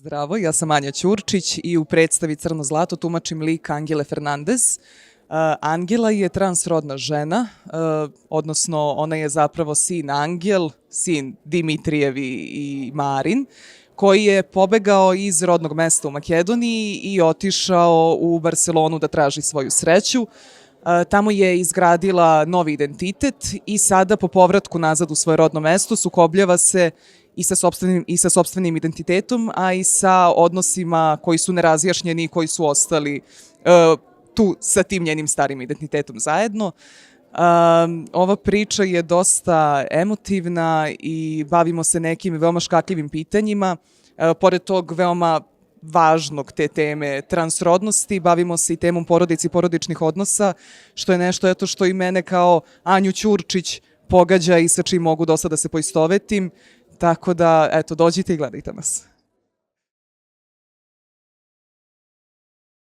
Zdravo, ja sam Anja Ćurčić i u predstavi Crno zlato tumačim lik Angele Fernandez. Angela je transrodna žena, odnosno ona je zapravo sin Angel, sin Dimitrijev i Marin, koji je pobegao iz rodnog mesta u Makedoniji i otišao u Barcelonu da traži svoju sreću. Tamo je izgradila novi identitet i sada po povratku nazad u svoje rodno mesto sukobljava se i sa sopstvenim identitetom, a i sa odnosima koji su nerazjašnjeni i koji su ostali tu sa tim njenim starim identitetom zajedno. Ova priča je dosta emotivna i bavimo se nekim veoma škakljivim pitanjima. Pored tog veoma važnog te teme transrodnosti, bavimo se i temom porodice i porodičnih odnosa, što je nešto što i mene kao Anju Ćurčić pogađa i sa čim mogu dosta da se poistovetim. Tako da, eto, dođite i gledajte nas.